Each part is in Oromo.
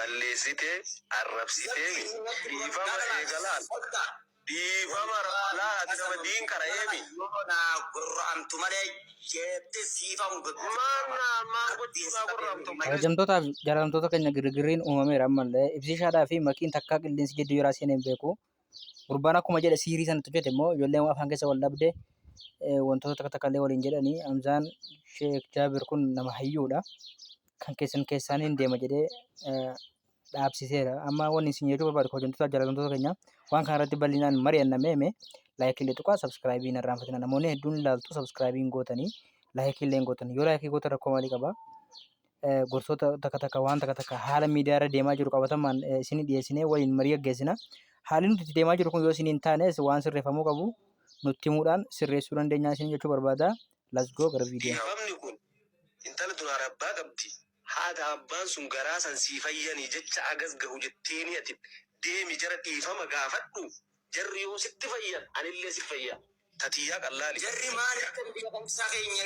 balleessite arrabsitee dhiifama eegalaan dhiifama laati nama diin kara eemi naa gurraamtu malee jeetti siifamu maan godhiisaa gurraamtu Kabajamtootaaf jaalamtoota keenya girgirriin uumameera ammallee ibsishaadhaa fi makiin takkaa qilleensi gidduu jiraa seeneen beeku. Gurbaan akkuma jedhe siirii sanatti hojjete immoo ijoolleen afaan keessa wal dhabde wantoota takka takkallee waliin jedhanii Hamzaan Sheek Jaabir kun nama hayyuudha. Kan keessaaniin deema jedhee dhaabsiseera. Amma wanni isin jechuu barbaadu kabajamtootaaf jaalamtoota keenya waan kana irratti bal'inaan mari'annamee laayikillee tuqaa sabskiraayibii irraan fatina namoonni hedduun ilaaltu sabskiraayibiin gootanii laayikillee gootanii yoo laayikii gootan rakkoo maalii qaba? Gorsoota takka waan takka haala miidiyaa irra deemaa jiru qabatamaan isin dhiyeessinee waliin marii gaggeessina. Haalli nuti deemaa jiru kun yoo isin hin taanes waan sirreeffamuu qabu nutti himuudhaan sirreessuu dandeenya isin jechuu barbaada. Let's go gara viidiyoo. Dhiifamni kun intala duraa abbaa qabdi. Haadha abbaan sun garaa san sii fayyanii jecha agas gahu jetteeni ati deemi jara dhiifama gaafadhu. Jarri yoo sitti fayyan anillee si fayya. Tatiyyaa qallaali. Jarri maalitti beekumsa keenya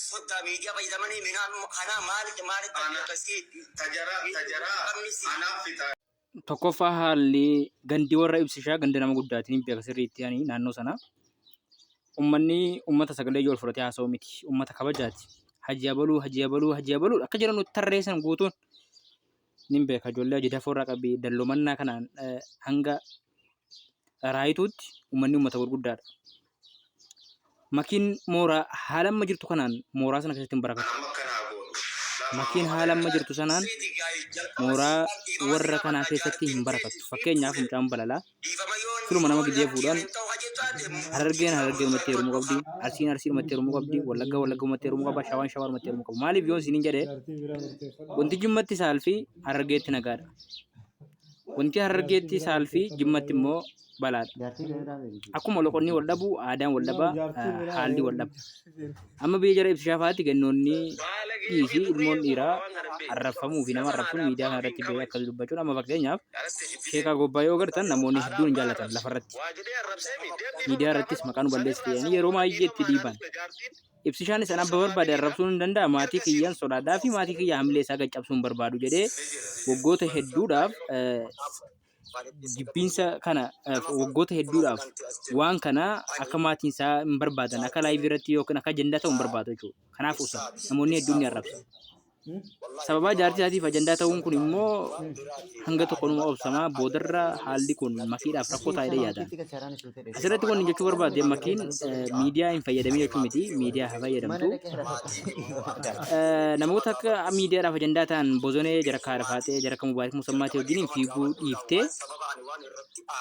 sodaa miidiyaa fayyadamanii minaan kanaa maalitti akkasii tajaraa anaaf fitaa. Tokkoffaa haalli gandi warra ibsishaa ganda nama guddaatiin beeka sirriitti yaani naannoo sana. Uummanni uummata sagalee ijoo ol fudhatee haasa'u miti. Uummata kabajaati. Hajji abaluu akka jedhan nuti tarreessan guutuun ni beeka. Ijoollee hojii dafoo irraa qabee dallumannaa kanaan hanga raayituutti uummanni uummata gurguddaadha. Makiin mooraa haala amma jirtu kanaan mooraa sana keessatti hin barakatu. Makiin haala amma jirtu sanaan mooraa warra kanaa keessatti hin barakatu. Fakkeenyaaf mucaan balalaa filuma nama gidee fuudhaan Harargeen uummattee heerumuu qabdi, Arsiin uummattee heerumuu qabdi, Wallaggaa uummattee heerumuu qaba, Shawaan uummattee heerumuu qabu. Maaliif yoo isiniin jedhee wanti Jimmatti saalfii Harargeetti nagaadha. Wanti Harargeetti saalfii Jimmatti immoo balaadha. Akkuma loqonni wal dhabu, aadaan wal dhaba, haalli wal dhaba. Amma biyya jara ibsishaafaatti gannoonni fi ilmoon dhiiraa arrafamuu fi nama arrabsuun miidiyaa kana irratti bahee akkas dubbachuun amma fakkeenyaaf Sheekaa Gobbaa yoo agartan namoonni hedduun hin jaallatan lafarratti. Miidiyaa irrattis maqaan balleessitee yeroo baay'eetti dhiiban. Ibsishaan isaan abba barbaade arrabsuun hin danda'a. Maatii kiyyaan sodaadhaa fi maatii kiyyaa hamilee isaa gaccabsuun barbaadu jedhee waggoota hedduudhaaf jibbiinsa kana waggoota hedduudhaaf waan kana akka maatiin isaa hin barbaadan akka laayivii irratti yookiin akka ajandaa ta'uu hin barbaadu jechuudha. Kanaaf usa namoonni hedduun ni arrabsu. Sababa jaartii isaatiif ajandaa ta'uun kun immoo hanga tokko numa obsamaa boodarra haalli kun makiidhaaf rakkoo taa'ee yaada. Asirratti wanni jechuu barbaade makiin miidiyaa hin fayyadamee jechuu miti miidiyaa haa fayyadamtu. Namoota akka miidiyaadhaaf ajandaa ta'an bosonee jara kaarafaatee jara kan mubaarik musammaatii wajjin fiiguu dhiiftee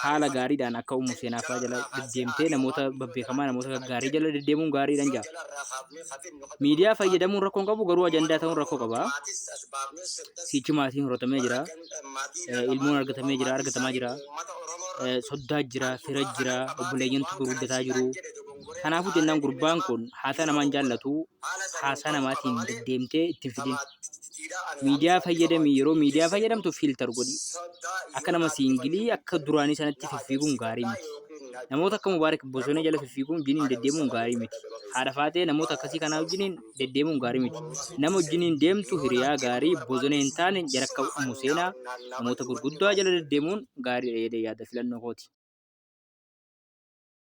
haala gaariidhaan akka uumu seenaafaa jala deddeemtee namoota babbeekamaa namoota gaggaarii jala deddeemuun gaariidhaan jira. Miidiyaa fayyadamuun rakkoo hin qabu garuu ajandaa ta'uun rakkoo qaba. Sichi maatiin horatamee jira. Ilmoon argatamaa jira. Soddaa jira, fira jira, obboleeyyantu gurguddataa jiru. Kanaafuu jennaan gurbaan kun haasaa namaan jaallatu haasaa namaatiin deddeemtee ittiin fidin. Miidiyaa fayyadamii yeroo miidiyaa fayyadamtu fiiltar godhi. Akka nama siingilii akka duraanii sanatti fiffiiguun gaarii miti. Namoota akka mubaarik bosonee jala fiffiiguun wajjiniin deddeemuun gaarii miti. Haadha faatee namoota akkasii kanaa wajjiniin deddeemuun gaarii miti. Nama wajjiniin deemtu hiriyaa gaarii bosonee hin taane jara akka museenaa namoota gurguddaa jala deddeemuun gaarii dha jedhee yaada filannoo kooti.